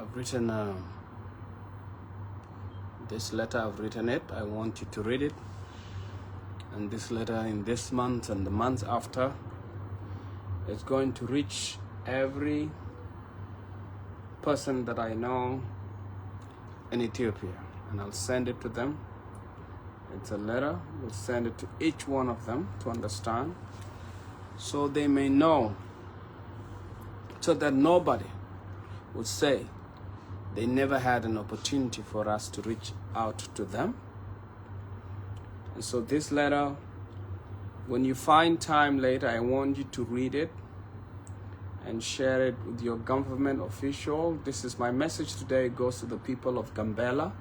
I've written this letter. I've written it. I want you to read it. And this letter in this month and the months after is going to reach every person that I know in Ethiopia, and I'll send it to them. It's a letter. We'll send it to each one of them to understand, so they may know, so that nobody would say they never had an opportunity for us to reach out to them. And so this letter, when you find time later, I want you to read it and share it with your government official. This is my message today. It goes to the people of Gambella.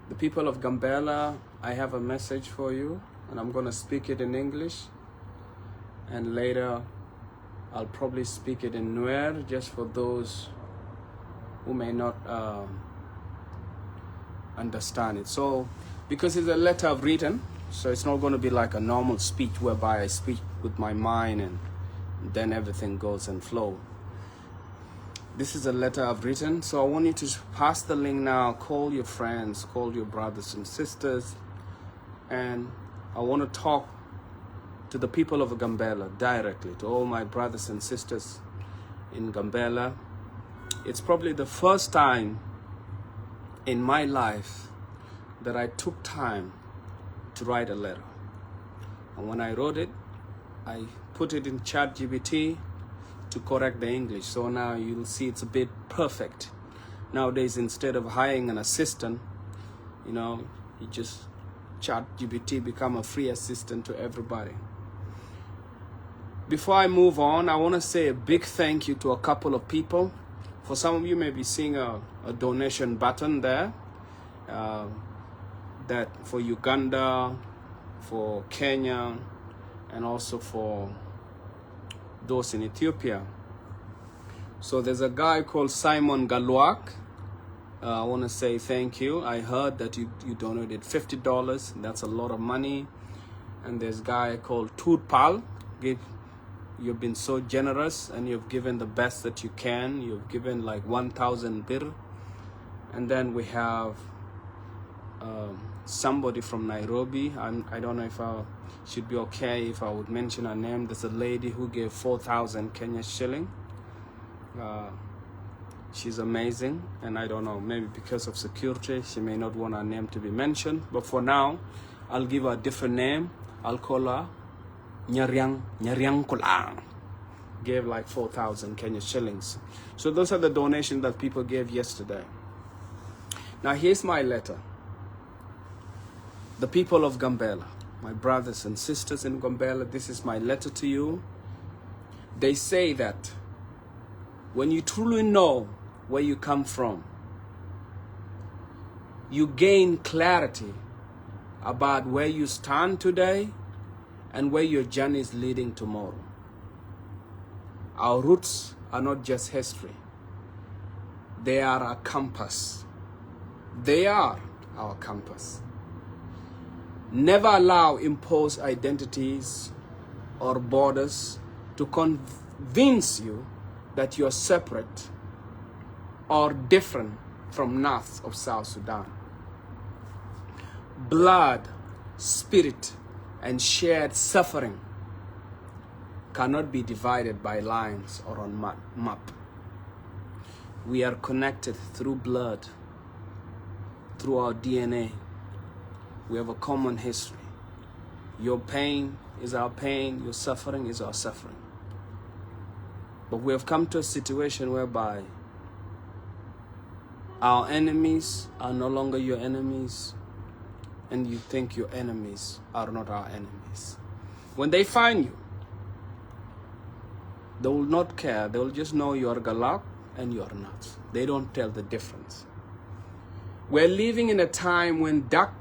The people of Gambella, I have a message for you, and I'm going to speak it in English, and later I'll probably speak it in NUÄR, just for those who may not understand it. So, because it's a letter I've written, so it's not going to be like a normal speech whereby I speak with my mind and then everything goes and flow. This is a letter I've written, so I want you to pass the link now. Call your friends, call your brothers and sisters, and I want to talk to the people of Gambella directly, to all my brothers and sisters in Gambella. It's probably the first time in my life that I took time to write a letter. And when I wrote it, I put it in ChatGPT to correct the English. So now you'll see it's a bit perfect. Nowadays, instead of hiring an assistant, you just ChatGPT become a free assistant to everybody. Before I move on, I want to say a big thank you to a couple of people. For some of you may be seeing a donation button there. That for Uganda, for Kenya, and also for those in Ethiopia. So there's a guy called Simon Galwak. I want to say thank you. I heard that you donated $50. That's a lot of money. And there's a guy called Turpal. You've been so generous, and you've given the best that you can. You've given like 1,000 birr. And then we have somebody from Nairobi. I don't know if I should be okay if I would mention her name. There's a lady who gave 4,000 Kenya shilling. She's amazing, and I don't know, maybe because of security she may not want her name to be mentioned, but for now I'll give her a different name. I'll call her Nyariang Kulang. Gave like 4,000 Kenya shillings. So those are the donations that people gave yesterday. Now here's my letter. The people of Gambella, my brothers and sisters in Gambella, this is my letter to you. They say that when you truly know where you come from, you gain clarity about where you stand today and where your journey is leading tomorrow. Our roots are not just history. They are our compass. They are our compass. Never allow imposed identities or borders to convince you that you're separate or different from North or South Sudan. Blood, spirit, and shared suffering cannot be divided by lines or on map. We are connected through blood, through our DNA. We have a common history. Your pain is our pain, your suffering is our suffering. But we have come to a situation whereby our enemies are no longer your enemies, and you think your enemies are not our enemies. When they find you, they will not care. They will just know you're Galak and you're not. They don't tell the difference. We're living in a time when dark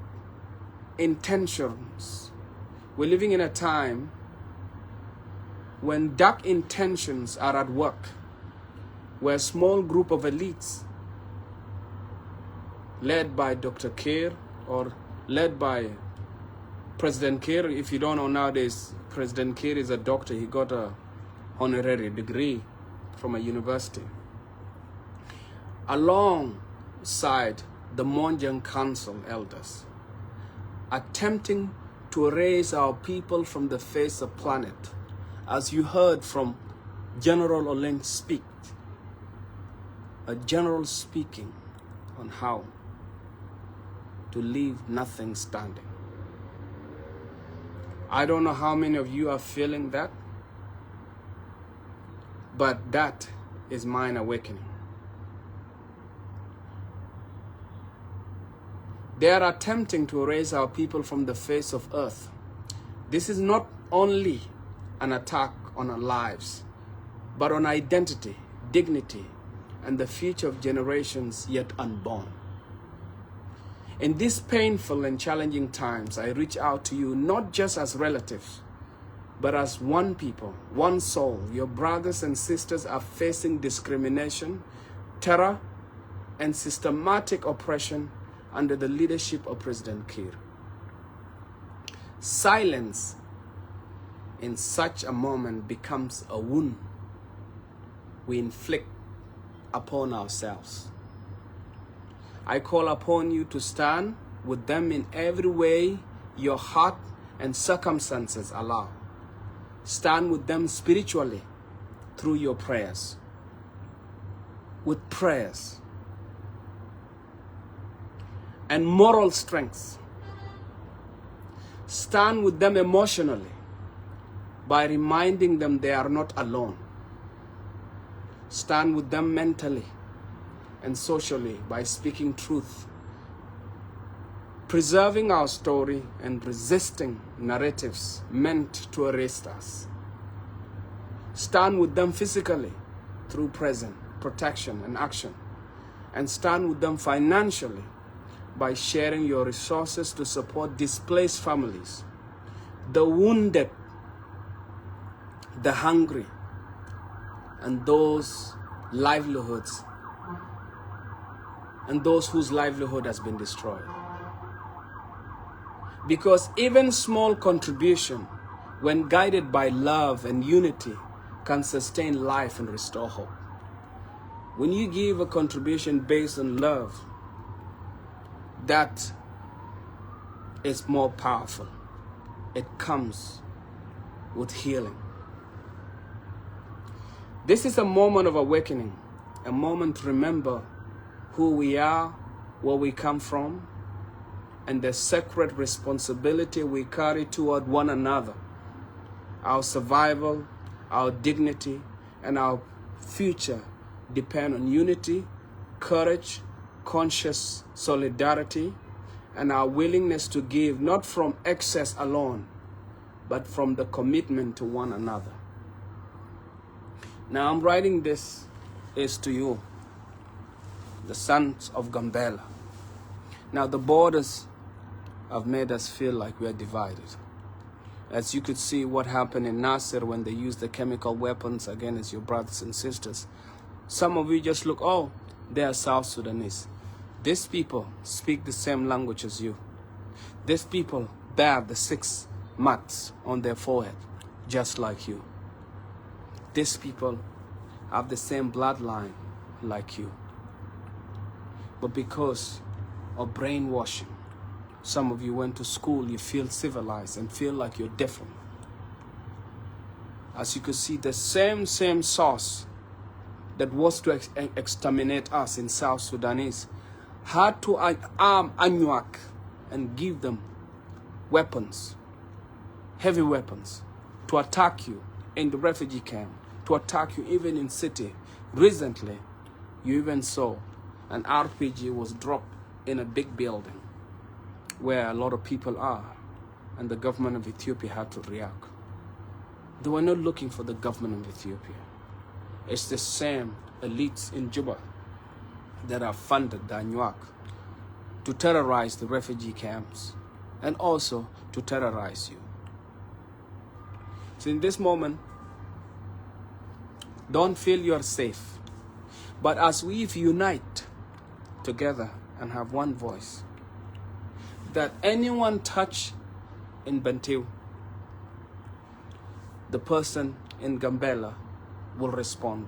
intentions, we're living in a time when dark intentions are at work, where a small group of elites led by Dr. Kiir or led by President Kiir. If you don't know, nowadays President Kiir is a doctor. He got a honorary degree from a university. alongside the Monjan Council elders, attempting to erase our people from the face of planet, as you heard from General Oleng speak, a general speaking on how to leave nothing standing. I don't know how many of you are feeling that, but that is mine awakening. They are attempting to erase our people from the face of earth. This is not only an attack on our lives, but on identity, dignity, and the future of generations yet unborn. In these painful and challenging times, I reach out to you not just as relatives, but as one people, one soul. Your brothers and sisters are facing discrimination, terror, and systematic oppression under the leadership of President Kiir. Silence in such a moment becomes a wound we inflict upon ourselves. I call upon you to stand with them in every way your heart and circumstances allow. Stand with them spiritually through your prayers, with prayers and moral strength. Stand with them emotionally by reminding them they are not alone. Stand with them mentally and socially by speaking truth, preserving our story and resisting narratives meant to arrest us. Stand with them physically through present, protection, and action. And stand with them financially by sharing your resources to support displaced families, the wounded, the hungry, and those livelihoods, and those whose livelihood has been destroyed. Because even small contribution, when guided by love and unity, can sustain life and restore hope. When you give a contribution based on love, that is more powerful. It comes with healing. This is a moment of awakening, a moment to remember who we are, where we come from, and the sacred responsibility we carry toward one another. Our survival, our dignity, and our future depend on unity, courage, conscious solidarity, and our willingness to give, not from excess alone, but from the commitment to one another. Now I'm writing this is to you, the sons of Gambella. Now the borders have made us feel like we are divided. As you could see what happened in Nasser when they used the chemical weapons against your brothers and sisters. Some of you just look, oh, they are South Sudanese. These people speak the same language as you. These people bear the 6 marks on their forehead, just like you. These people have the same bloodline like you. But because of brainwashing, some of you went to school, you feel civilized and feel like you're different. As you could see, the same source that was to exterminate us in South Sudanese had to arm NUÄR and give them weapons, heavy weapons, to attack you in the refugee camp, to attack you even in city. Recently, you even saw an RPG was dropped in a big building where a lot of people are, and the government of Ethiopia had to react. They were not looking for the government of Ethiopia. It's the same elites in Juba that have funded the NUÄR to terrorize the refugee camps and also to terrorize you. So in this moment, don't feel you're safe. But as we unite together and have one voice, that anyone touched in Bantu, the person in Gambella will respond.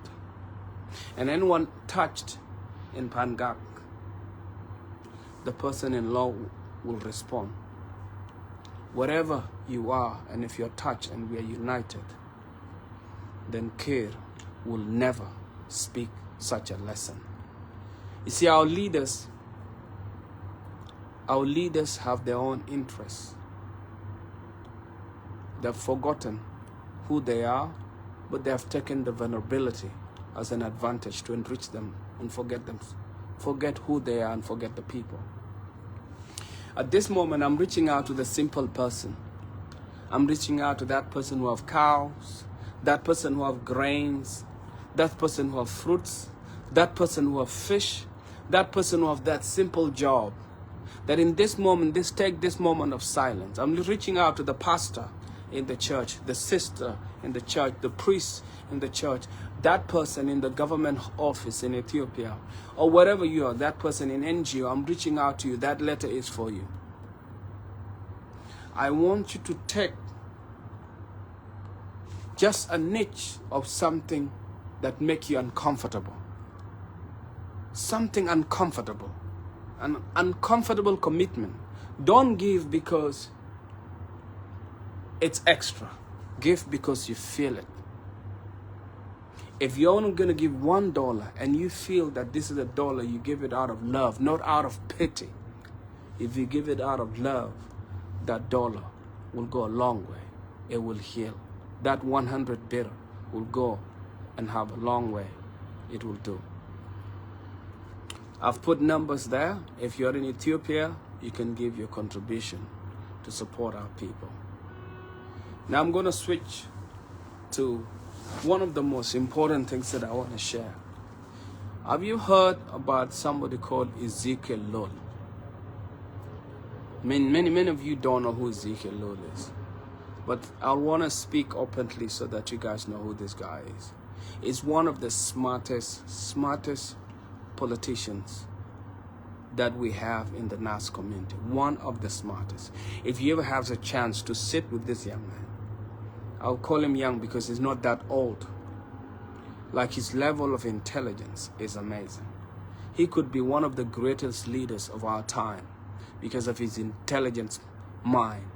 And anyone touched in Pangak, the person-in-law will respond. Wherever you are, and if you're touched and we are united, then Kir will never speak such a lesson. You see, our leaders have their own interests. They've forgotten who they are, but they have taken the vulnerability as an advantage to enrich them and forget who they are and forget the people. At this moment, I'm reaching out to the simple person. I'm reaching out to that person who have cows, that person who have grains, that person who have fruits, that person who have fish, that person who have that simple job. That in this moment, take this moment of silence. I'm reaching out to the pastor in the church, the sister in the church, the priest in the church, that person in the government office in Ethiopia, or wherever you are, that person in NGO. I'm reaching out to you. That letter is for you. I want you to take just a niche of something that makes you uncomfortable. Something uncomfortable. An uncomfortable commitment. Don't give because it's extra. Give because you feel it. If you're only going to give $1 and you feel that this is $1, you give it out of love, not out of pity. If you give it out of love, that dollar will go a long way. It will heal. That 100 birr will go and have a long way. It will do. I've put numbers there. If you're in Ethiopia, you can give your contribution to support our people. Now I'm going to switch to one of the most important things that I want to share. Have you heard about somebody called Ezekiel Lol? Many of you don't know who Ezekiel Lol is. But I want to speak openly so that you guys know who this guy is. He's one of the smartest politicians that we have in the NAS community. One of the smartest. If you ever have a chance to sit with this young man, I'll call him young because he's not that old. Like, his level of intelligence is amazing. He could be one of the greatest leaders of our time because of his intelligent mind.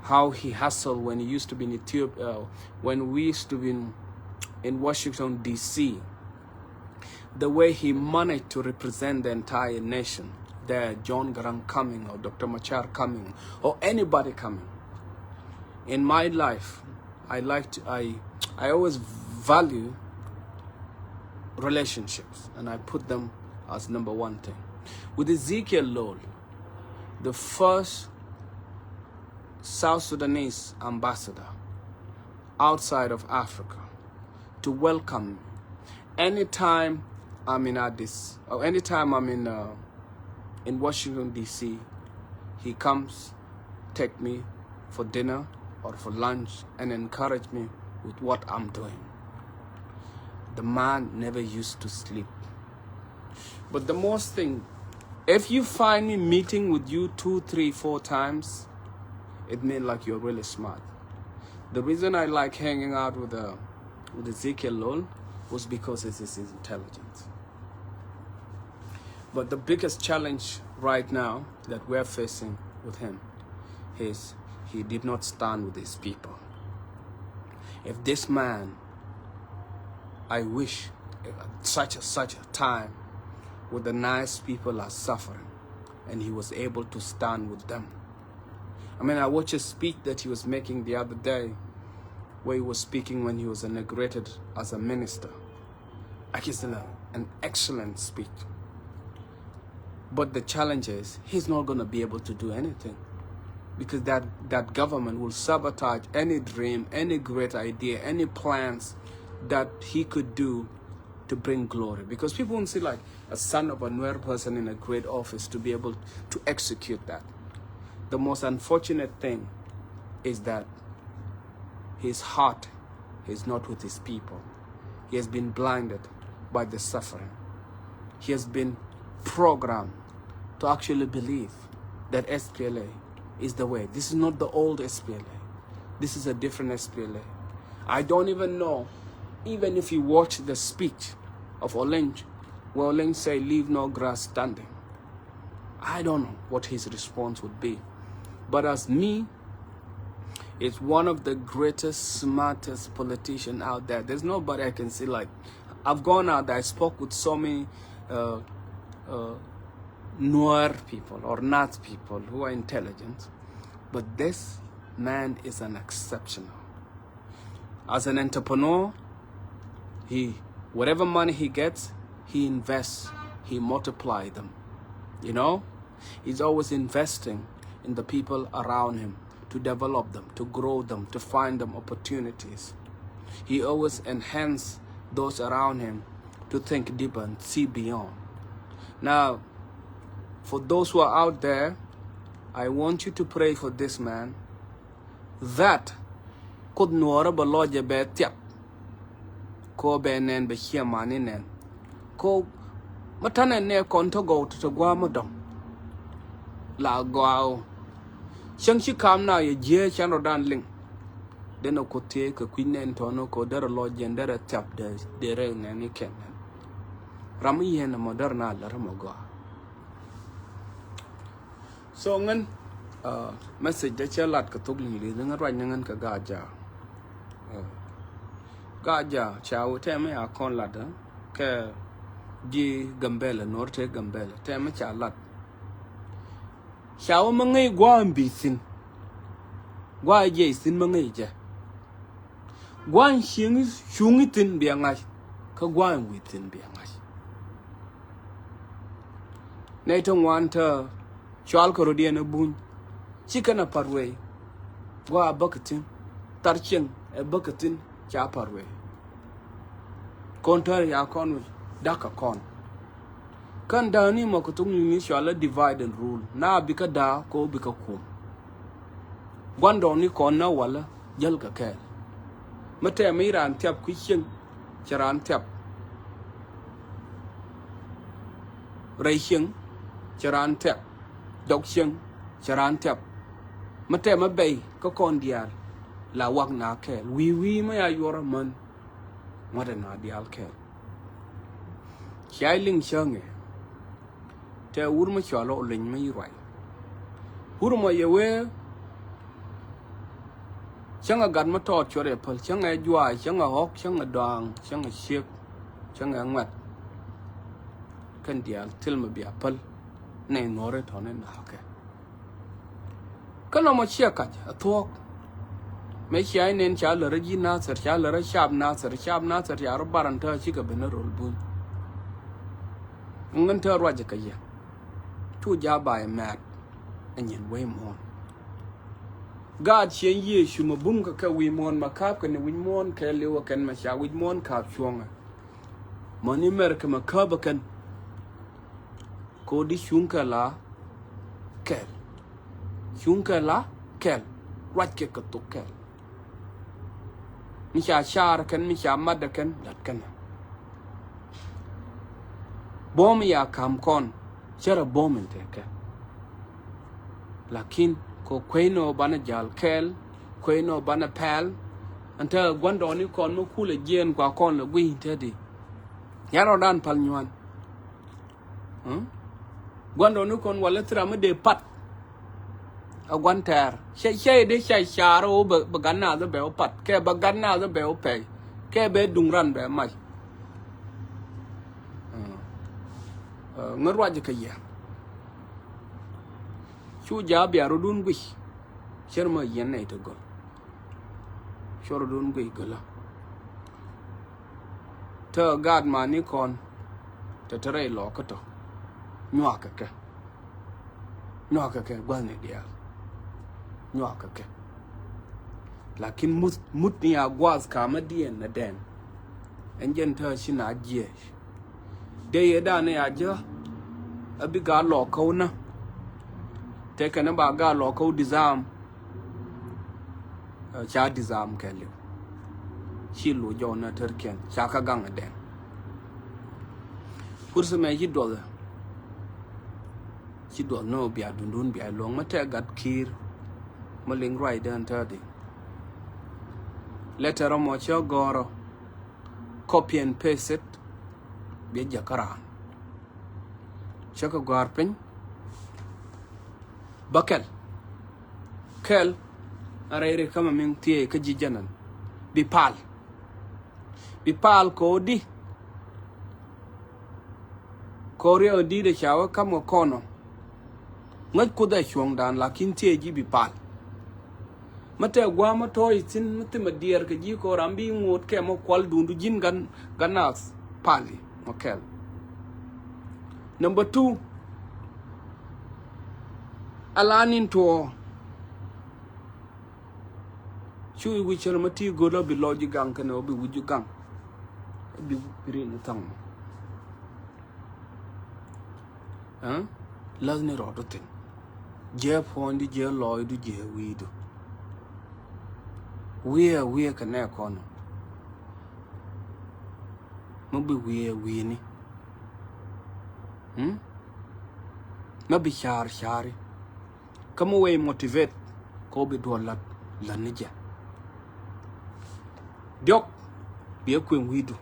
How he hustled when he used to be in Ethiopia, when we used to be in Washington, D.C. The way he managed to represent the entire nation. There, John Garang coming, or Dr. Machar coming, or anybody coming. In my life, I always value relationships, and I put them as number one thing. With Ezekiel Lol, the first South Sudanese ambassador outside of Africa to welcome me. Anytime I'm in Addis, or anytime I'm in Washington, D.C., he comes, take me for dinner or for lunch and encourage me with what I'm doing. The man never used to sleep. But the most thing, if you find me meeting with you 2, 3, 4 times, it means like you're really smart. The reason I like hanging out with Ezekiel Lol was because it's his intelligence. But the biggest challenge right now that we're facing with him is he did not stand with his people. If this man, I wish at such a time where the nice people are suffering and he was able to stand with them. I mean, I watched a speech that he was making the other day where he was speaking when he was inaugurated as a minister. Like, it's an excellent speech. But the challenge is, he's not going to be able to do anything because that government will sabotage any dream, any great idea, any plans that he could do to bring glory. Because people won't see like a son of a NUÄR person in a great office to be able to execute that. The most unfortunate thing is that his heart is not with his people. He has been blinded by the suffering. He has been programmed to actually believe that SPLA is the way. This is not the old SPLA. This is a different SPLA. I don't even know, even if you watch the speech of Olenj Welling say, leave no grass standing. I don't know what his response would be. But as me, it's one of the greatest, smartest politicians out there. There's nobody I can see like. I've gone out there, I spoke with so many NUÄR people or NAT people who are intelligent. But this man is an exceptional. As an entrepreneur, whatever money he gets, he invests, he multiplies them. You know, he's always investing in the people around him to develop them, to grow them, to find them opportunities. He always enhances those around him to think deeper and see beyond. Now, for those who are out there, I want you to pray for this man that could nuara baloja be tiap ko be nen be chiamani nen ko matane ne konto go to gwa modom la gwao chang chi kam na ye je chano dan ling deno ko te ko kwinen tono ko der lo jendere tiap de re ne ni ken ram yen moderna la ramo go so ngan message da chelat ka tok li ngan ran ngan ka gaja chao teme a kon lada ke di Gambella norte Gambella teme cha lat chao mangai gwa ambisin gwa je sin mangai je gwa shungitin biangai ka gwa witin biangai naito wanta chal ko rodiana bun chikana parwe gwa bakatin tarchen e bakatin cha parwe kontar ya kon daka kon kan dani makutung ni shala divide and rule na bika da ko bika kum gwando ni kon na wala jal ka kel mate mi ran tiap kwishin charan tiap raishin charan tiap dokshin charan tiap mate ma bay ko kon diar la wak na kel wi ma ya yora man wada na dial kel shailing shange te urma chalo lin mai rai urma yewe changa gad ma tot chore pal changa jwa changa hok changa dang changa shek changa ngat kan dial til ma bia pal nei nore thone na ke kana ma cheka athok me chai nen cha la ji na sar cha la shab na sar ya ro baranta chi ka ben rol bun ngan ta ro ja ka ya tu ja ba mat anyen we mon God chen ye shu ma bum ka we mon ma kap ka ne we mon ka lewa kan ma sha we mon kap chuanga mani mer ka ma ka ba kan ko di shunka la kel wat ke ka to kel mi sha shar kan mi sha mad kan lat kan bom ya kam kon chara bom inte ka lakin ko kweno bana jal kel kweno bana pal anta gwando ni kon mo kule jen kwa kon le gwi tedi yaro dan pal nywan gwando ni kon wala tra ma de pat a gwanter she de she sharo ba ganna da be pat ke ba ganna da be pe ke be dungran be mai ngarwa je kaya chu ja bi aro dun gwi sherma yen ne to go shoro dun gwi gala ta gad ma ni kon ta tare lo ko to nywa ka gwal ne dia nywa ka lakin mut ni agwaz ka ma dien na den enjen ta shi na je de yeda ne aja abi ga lo ko na te kana ba ga lo ko dizam cha dizam kele shi lo jo na terken cha ka gang den kurse me ji do no bia dundun bia long ma te gat kir ma ling rai dan ta de letter mo cho goro copy and paste it be jakaran chaka garpin bakel kel arere kama ming tie ka jijanan bipal ko di korea di de chawa kam kono ngat ko da chuang dan lakin tie ji bipal mate gwa ma toy tin mate madier ka ji ko rambi ngot ke mo kwal dundu jin ganas pali mokel. Number 2, alanin to chui wichel mati godo bi loji gang kana bi wuju gang bi pirin tang lazni rodotin je fondi je loydu je widu we kana kono mo bi we ni mabi shari kama way motivate ko bi do lat lanija diok bi ko widu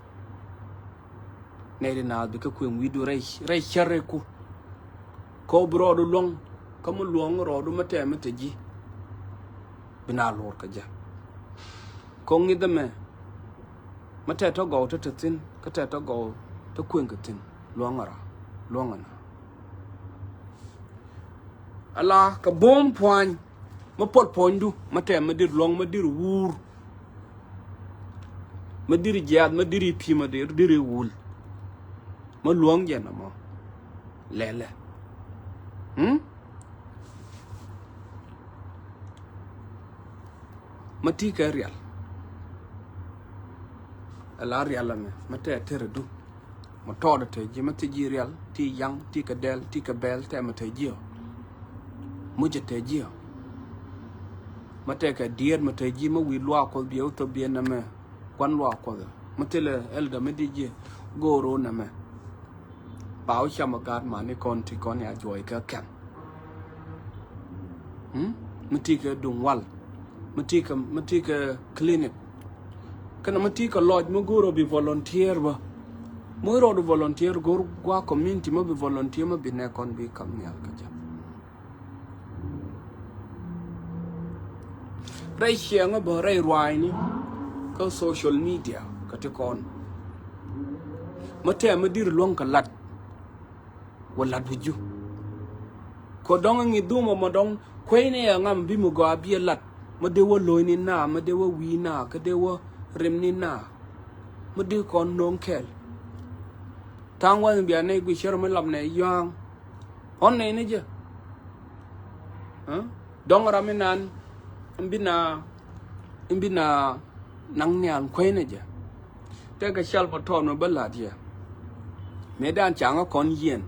nede na bi ko widu ray sharre ko brodo long kama long rodo mate ji bina lor ka ja ko ngidame mate to go to tin ka to go to kwen ka tin longana ala ka bom poin ma pot pondu mate madir long madir wur madir jad madir pi madir dire wul ma luang jena mo lele mati ka real ala real me mate teredu ma todo te ji mate ji real ti yang ti ka del ti ka bel te mate ji muje te ji mate ka dier mate ji ma wi lwa ko bi to bi na me kwan lwa ko mate le elda me di ji goro na me bao chama gar ma ni kon ti kon ya joy ka kan mati ka dung wal mati ka clinic kana mati ka lodge mo goro bi volunteer ba mo ro do volunteer gor gwa community mo bi volunteer mo bi ne kon bi kam nyal ka ja rai chiang ba rai rwai ni ko social media ka te kon mate ma dir long ka lat wala duju ko dong ngi duma mo dong kwene ya ngam bi mo ga bi lat ma de wo loy ni na ma de wo wi na ka de wo rem ni na ma de kon non kel tang wa bi ane gu sher ma lam ne yang on ne ne je dong raminan imbina nang nyan kwene je te ka shal pa ton no bala dia medan changa kon yen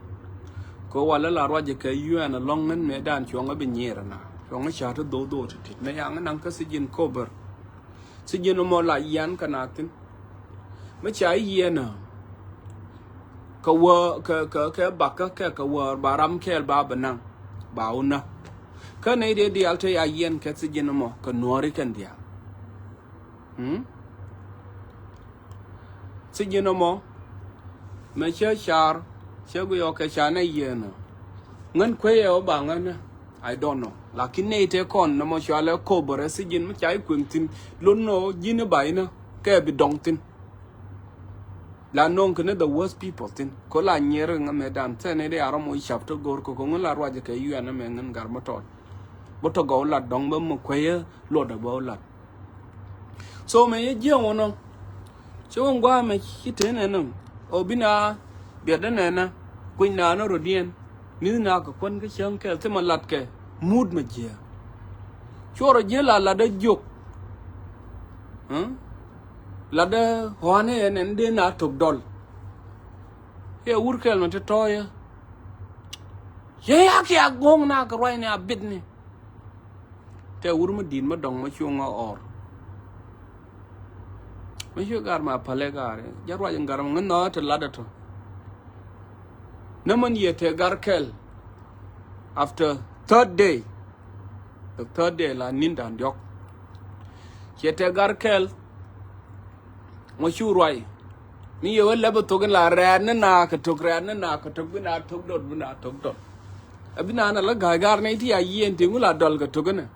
ko wala la roje ka yuan long nan medan chonga be nyera na chonga cha to do ti me yang nang ka sijin cover sijin mo la yan kanatin me cha yen ka wa ka bakka ka wa baram kel ba banang bauna ka ne de di alte ya yen ka sijin mo ka nori kan dia sijin mo me cha char chego yo ka chana yen ngan kwe yo ba ngan I don't know lakin ne te kon no mo chale ko bore sijin mo chai kwintin lonno jine baina ke bi dongtin la non kene the worst people tin ko la nyer nga medan tene de aro mo chapto gor ko ngol la roje ke yu na me ngan gar mo tot bo to go la dong ba mo kwe lo da bo la so me ye je wono so ngwa me kitene no obina biada na kuin na no rodien ni na ko kon ke chang ke te ma lat ke mood ma je choro je la da jok la da hone en de na tok dol ye urkel ma te toya ye ya ke agong na ko roi na bit ni te ur ma din ma dong ma chunga or ma shu gar ma pale gar jarwa jang gar ngan no te la da to naman yete garkel after third day the third day la nindan yok yete garkel mo shu roi mi yo lebo to gan la ran na ka to ran na ka to bina to dot bina to dot abina na la gar na ti ya yen ti ngula dol ka to gan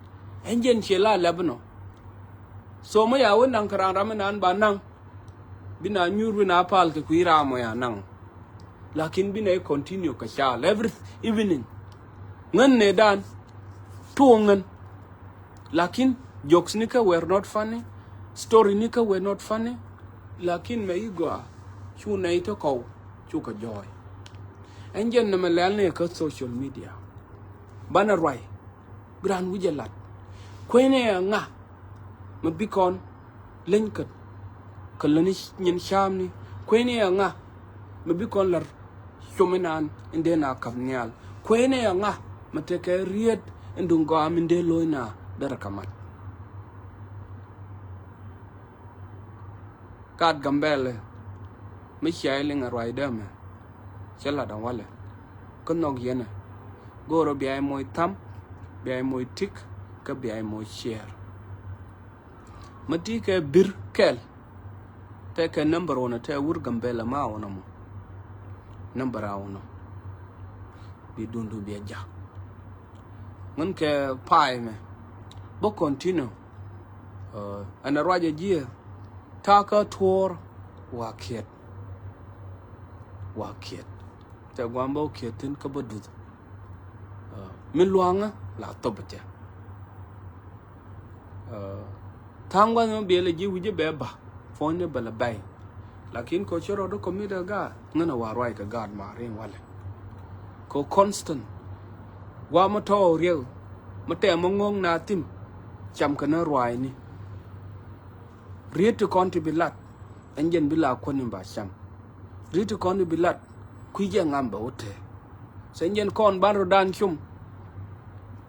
enjen che la lebo no so mo ya won nan karan ram nan ba nan bina nyur bina pal ka kuira mo ya nan lakin bina continue ka sha every evening ngan ne dan tuongan lakin jokes nika were not funny story nika were not funny lakin me igwa chu nei to ko chu ka joy enjen na malal ne ka social media bana rai gran wujelat kwene nga mabikon lenkat kalani nyin shamni kwene nga mabikon lar shumenan indena kavnial kwene nga mateke riet ndungo aminde loina darakamat kad Gambella mi shailing a rider me chela dan wale konog yene goro bi ay moy tam bi ay moy tik ka bi ay moy share mati ke bir kel te ke number one te wur Gambella ma wona mo number awno bi dundu bi ja ngun ke pai me bo continue ana raja jie taka tour wakiet te gwambo kietin ka bodud min luanga la tobje tangwa no bele ji wuje beba fonne bala bay lakin ko choro do komida ga ngana warwai ka gad ma rin wale ko constant wa mo to riel mo te mo ngong na tim cham kana rwai ni riet kon ti bilat enjen bila koni ba sham riet kon ti bilat kuije ngamba ote senjen kon baro dan chum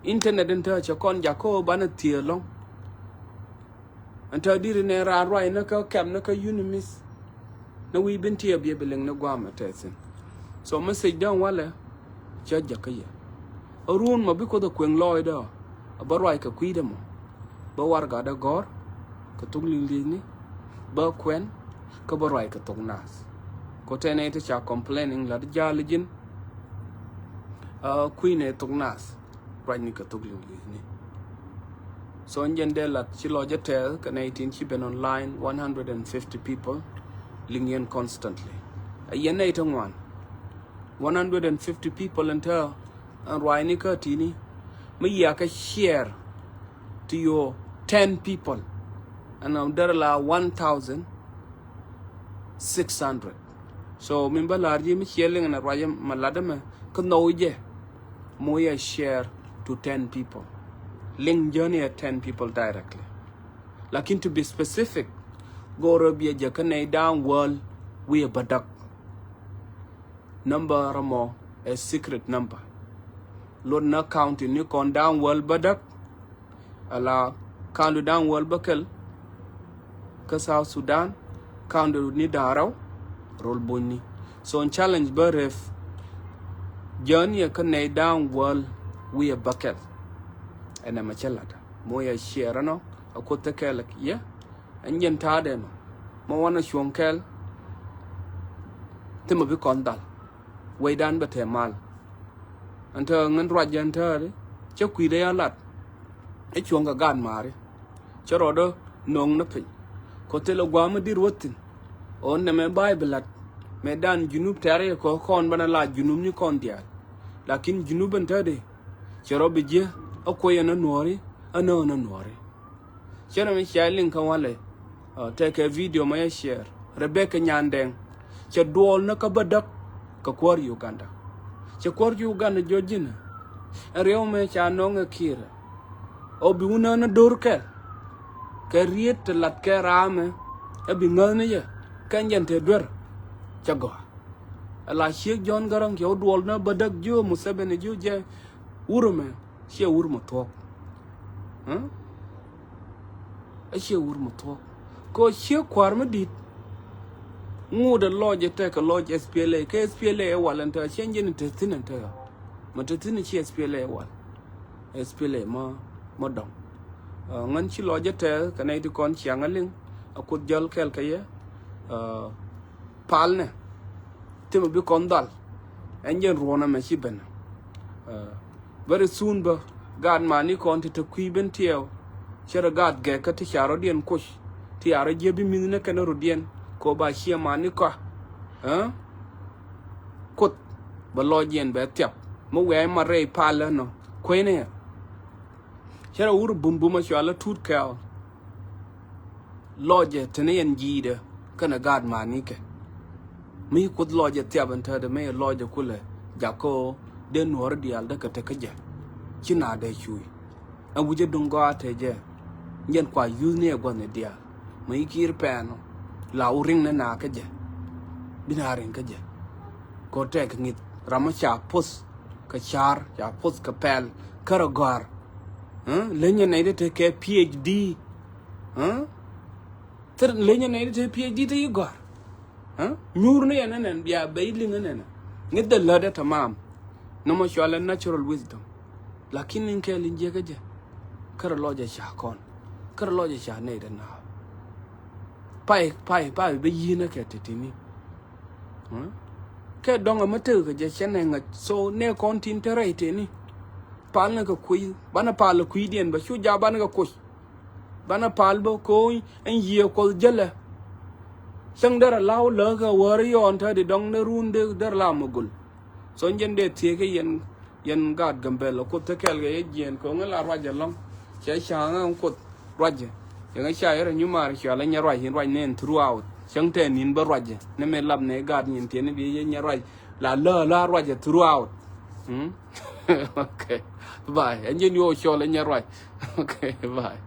internet enta cha kon jako bana tielong anta dire ne ra roi na ka kam na ka unimis na wi bin tie bi beleng na gwama tesin so message dan wala cha jakaya arun ma bi ko da kwen loy da abarwai ka kuide mo ba warga da gor ka tugli ni ba kwen ka barwai ka tugnas ko tene ite cha complaining la jalijin queen e tugnas right ni ka tugli ni so njen de la chilo jetel ka 19 chiben online 150 people lingyen constantly ayene ite ngwan 150 people until and ni ka tini me ya ka share to your 10 people and there are 1,600 so member large me sharing and rayam maladame ka noje moya share to 10 people link journey at 10 people directly lakin to be specific go robia jakane down world we badak number mo a secret number Lord na county ni kon down world badak ala county down world bakel ka South Sudan county ni daraw rol bonni so on challenge baref journey kan nay down world we bakel ana machalata moya share no akota kelak ya anjen tade no mo wana shonkel temo bi kondal waydan bate mal anta ngan rajan tare che kuide ya lat e chonga gan mare chorodo nong na pin ko telo gwama dir wotin on ne me bible lat me dan junub tare ko kon bana la junub ni kon dia lakin junuban tade chorobe je akoya na nori ana na nori chero me sharing kan wale take a video ma share Rebecca Nyandeng che duol na ka badak ka kwar Uganda che kwar Uganda jojina rew me cha nonga kira obi una na dorke ka riet lat ka rame abi ngane ya kanjen te dwer chago ala Sheikh John Garang yo duol na badak jo Museveni jo je urume she urmo tok she urmo tok ko she kwar medit ngude loje te ka loje SPLA ke SPLA e walanta change ni testin ta ma testin chi SPLA e wal SPLA ma modong ngan chi loje te ka nei di kon chiangaling akut jol kel ka ye palne tema bi kondal enjen rona me chiben very soon ba gad mani kon ti takui ben tiel chera gad ge ka ti charo dien kush ti ara je bi minne kana rodien ko ba chia mani ko kut ba lo jen be tiap mo we ma re pala no kwene chera ur bum bum chala tut ka loje tenen jide kana gad mani ke mi kut loje tiaban ta de me loje kule jako den wor dial da ka te ka je china de chui a wuje dungo ate je nyen kwa yu ne go ne dia mai kir pano la uring na ka je binarin ka je ko te ka ngit ramacha pos ka char ya pos ka pel karagar lenye ne de ke PhD ter lenye ne de PhD te igor nyur ne nen ya bailing ne ngit de la de tamam no mo shwala natural wisdom lakini nke linje ka je kar loje sha kon kar loje sha ne da na pai be yina ke titini ke donga mate ka je chene nga so ne kon tin terete ni pal na ka kui bana pal kui dien ba shu ja bana ka kush bana pal bo ko en ye ko jele sang dara law la ka wari on ta de dong ne runde dar la magul so njende tie ke yen gad Gambella ko te kel ge yen ko ngala raja long che changa ko raja yang cha era nyumar cha la nya raja nen throughout chang te nin ba raja ne me lab ne gad nin tie ne bi nya raja la raja throughout okay bye and you show la nya raja okay bye